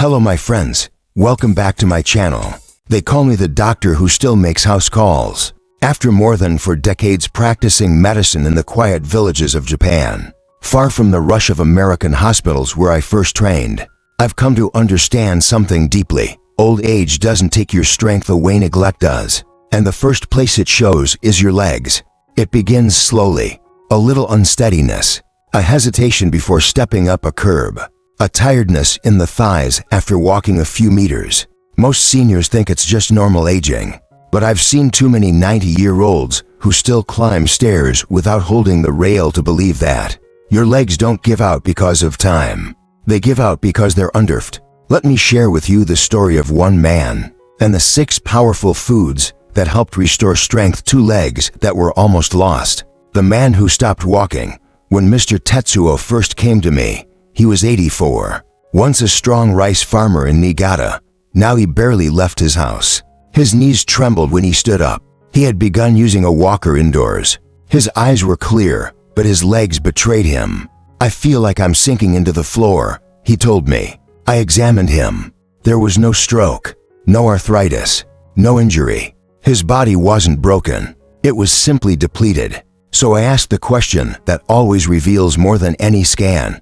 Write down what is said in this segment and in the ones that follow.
Hello my friends, welcome back to my channel. They call me the doctor who still makes house calls. After more than 4 decades practicing medicine in the quiet villages of Japan, far from the rush of American hospitals where I first trained, I've come to understand something deeply. Old age doesn't take your strength away, neglect does. And the first place it shows is your legs. It begins slowly, a little unsteadiness, a hesitation before stepping up a curb, a tiredness in the thighs after walking a few meters. Most seniors think it's just normal aging, but I've seen too many 90-year-olds who still climb stairs without holding the rail to believe that. Your legs don't give out because of time. They give out because they're underfed. Let me share with you the story of one man and the 6 powerful foods that helped restore strength to legs that were almost lost. The man who stopped walking. When Mr. Tetsuo first came to me, he was 84. Once a strong rice farmer in Niigata, now he barely left his house. His knees trembled when he stood up. He had begun using a walker indoors. His eyes were clear, but his legs betrayed him. "I feel like I'm sinking into the floor," he told me. I examined him. There was no stroke, no arthritis, no injury. His body wasn't broken. It was simply depleted. So I asked the question that always reveals more than any scan.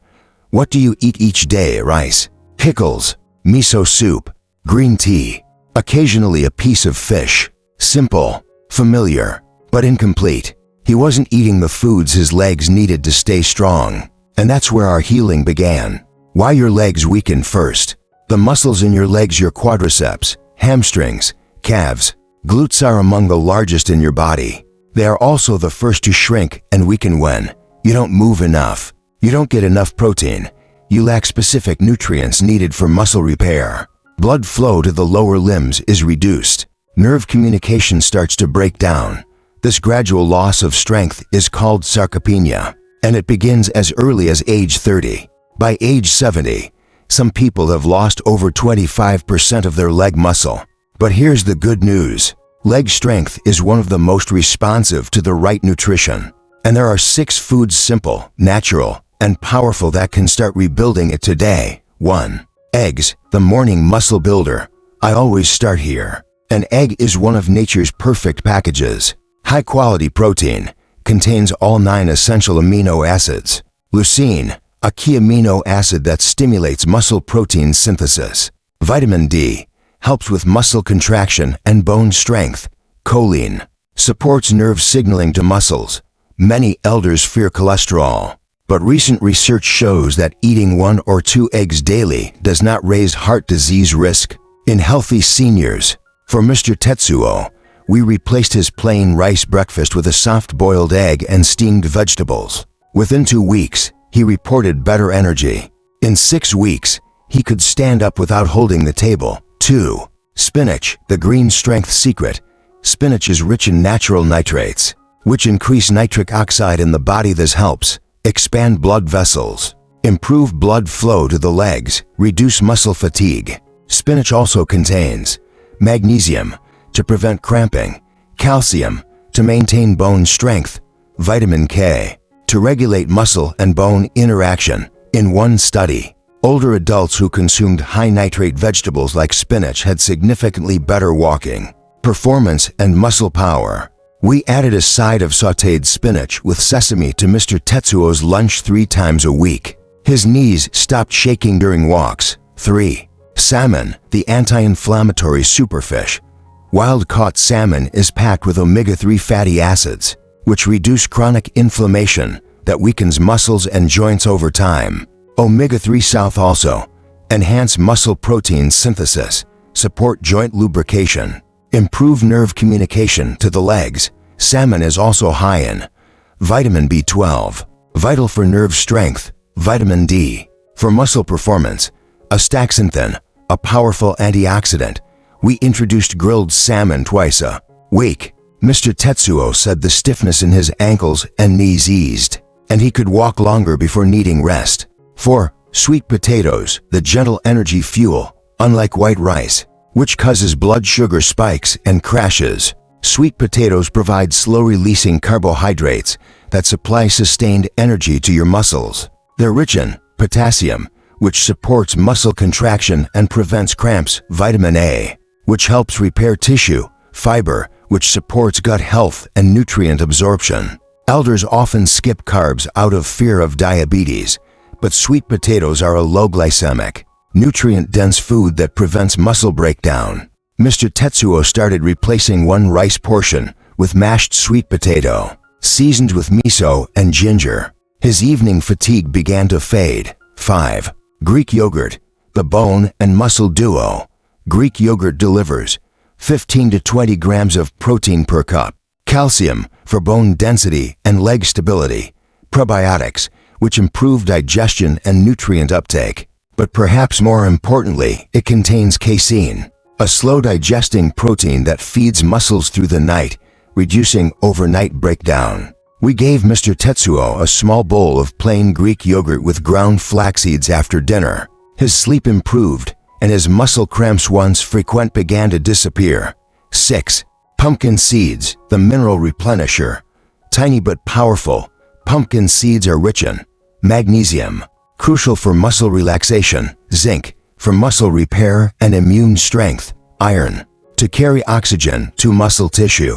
What do you eat each day? Rice, pickles, miso soup, green tea, occasionally a piece of fish. Simple, familiar, but incomplete. He wasn't eating the foods his legs needed to stay strong. And that's where our healing began. Why your legs weaken first. The muscles in your legs, your quadriceps, hamstrings, calves, glutes are among the largest in your body. They are also the first to shrink and weaken when you don't move enough. You don't get enough protein. You lack specific nutrients needed for muscle repair. Blood flow to the lower limbs is reduced. Nerve communication starts to break down. This gradual loss of strength is called sarcopenia, and it begins as early as age 30. By age 70, some people have lost over 25% of their leg muscle. But here's the good news. Leg strength is one of the most responsive to the right nutrition. And there are 6 foods, simple, natural, and powerful, that can start rebuilding it today. 1. Eggs, the morning muscle builder. I always start here. An egg is one of nature's perfect packages. High-quality protein, contains all 9 essential amino acids. Leucine, a key amino acid that stimulates muscle protein synthesis. Vitamin D, helps with muscle contraction and bone strength. Choline, supports nerve signaling to muscles. Many elders fear cholesterol, but recent research shows that eating 1 or 2 eggs daily does not raise heart disease risk in healthy seniors. For Mr. Tetsuo, we replaced his plain rice breakfast with a soft boiled egg and steamed vegetables. Within 2 weeks, he reported better energy. In 6 weeks, he could stand up without holding the table. 2. Spinach, the green strength secret. Spinach is rich in natural nitrates, which increase nitric oxide in the body. This helps expand blood vessels, improve blood flow to the legs, reduce muscle fatigue. Spinach also contains magnesium, to prevent cramping, calcium, to maintain bone strength, vitamin K, to regulate muscle and bone interaction. In one study, older adults who consumed high nitrate vegetables like spinach had significantly better walking, performance, and muscle power. We added a side of sautéed spinach with sesame to Mr. Tetsuo's lunch 3 times a week. His knees stopped shaking during walks. 3. Salmon, the anti-inflammatory superfish. Wild-caught salmon is packed with omega-3 fatty acids, which reduce chronic inflammation that weakens muscles and joints over time. Omega-3 South also enhance muscle protein synthesis, support joint lubrication, improve nerve communication to the legs. Salmon is also high in vitamin B12, vital for nerve strength. Vitamin D, for muscle performance. Astaxanthin, a powerful antioxidant. We introduced grilled salmon twice a week. Mr. Tetsuo said the stiffness in his ankles and knees eased, and he could walk longer before needing rest. 4. Sweet potatoes, the gentle energy fuel. Unlike white rice, which causes blood sugar spikes and crashes, sweet potatoes provide slow-releasing carbohydrates that supply sustained energy to your muscles. They're rich in potassium, which supports muscle contraction and prevents cramps, vitamin A, which helps repair tissue, fiber, which supports gut health and nutrient absorption. Elders often skip carbs out of fear of diabetes, but sweet potatoes are a low glycemic, nutrient-dense food that prevents muscle breakdown. Mr. Tetsuo started replacing one rice portion with mashed sweet potato, seasoned with miso and ginger. His evening fatigue began to fade. 5. Greek yogurt, the bone and muscle duo. Greek yogurt delivers 15 to 20 grams of protein per cup, calcium for bone density and leg stability, probiotics, which improve digestion and nutrient uptake. But perhaps more importantly, it contains casein, a slow-digesting protein that feeds muscles through the night, reducing overnight breakdown. We gave Mr. Tetsuo a small bowl of plain Greek yogurt with ground flax seeds after dinner. His sleep improved, and his muscle cramps once frequent began to disappear. 6. Pumpkin seeds, the mineral replenisher. Tiny but powerful, pumpkin seeds are rich in magnesium, crucial for muscle relaxation, zinc, for muscle repair and immune strength, iron, to carry oxygen to muscle tissue.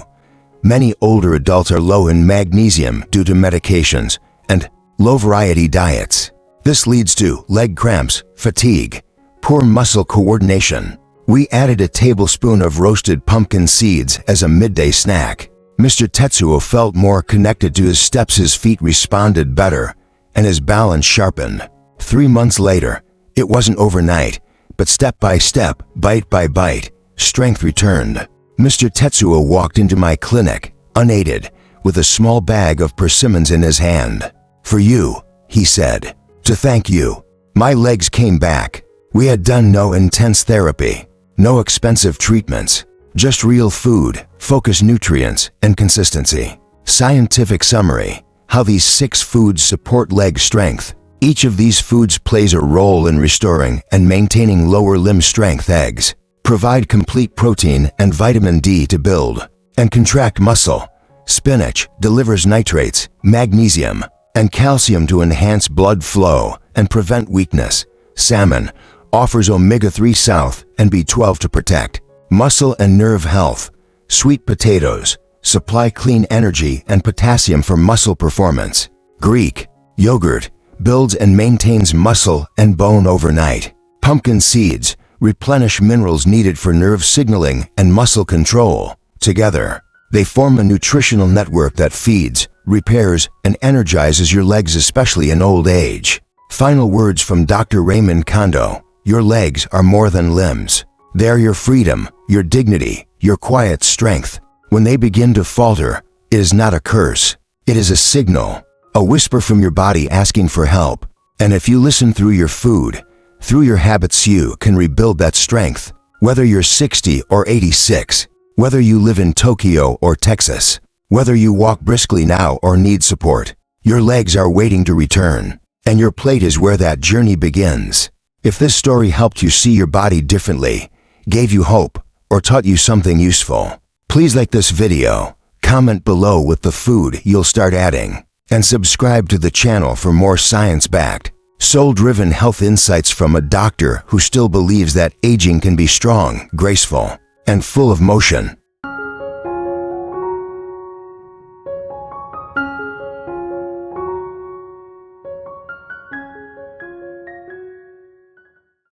Many older adults are low in magnesium due to medications and low-variety diets. This leads to leg cramps, fatigue, poor muscle coordination. We added a tablespoon of roasted pumpkin seeds as a midday snack. Mr. Tetsuo felt more connected to his steps, his feet responded better, and his balance sharpened. 3 months later, it wasn't overnight, but step by step, bite by bite, strength returned. Mr. Tetsuo walked into my clinic, unaided, with a small bag of persimmons in his hand. "For you," he said, "to thank you. My legs came back." We had done no intense therapy, no expensive treatments, just real food, focused nutrients, and consistency. Scientific summary: how these 6 foods support leg strength. Each of these foods plays a role in restoring and maintaining lower limb strength. Eggs provide complete protein and vitamin D to build and contract muscle. Spinach delivers nitrates, magnesium, and calcium to enhance blood flow and prevent weakness. Salmon offers omega-3 South and B12 to protect muscle and nerve health. Sweet potatoes supply clean energy and potassium for muscle performance. Greek yogurt builds and maintains muscle and bone overnight. Pumpkin seeds replenish minerals needed for nerve signaling and muscle control. Together, they form a nutritional network that feeds, repairs, and energizes your legs, especially in old age. Final words from Dr. Raymond Kondo: your legs are more than limbs. They're your freedom, your dignity, your quiet strength. When they begin to falter, it is not a curse. It is a signal, a whisper from your body asking for help. And if you listen through your food, through your habits, you can rebuild that strength. Whether you're 60 or 86, whether you live in Tokyo or Texas, whether you walk briskly now or need support, your legs are waiting to return. And your plate is where that journey begins. If this story helped you see your body differently, gave you hope, or taught you something useful, please like this video, comment below with the food you'll start adding, and subscribe to the channel for more science-backed, soul-driven health insights from a doctor who still believes that aging can be strong, graceful, and full of motion.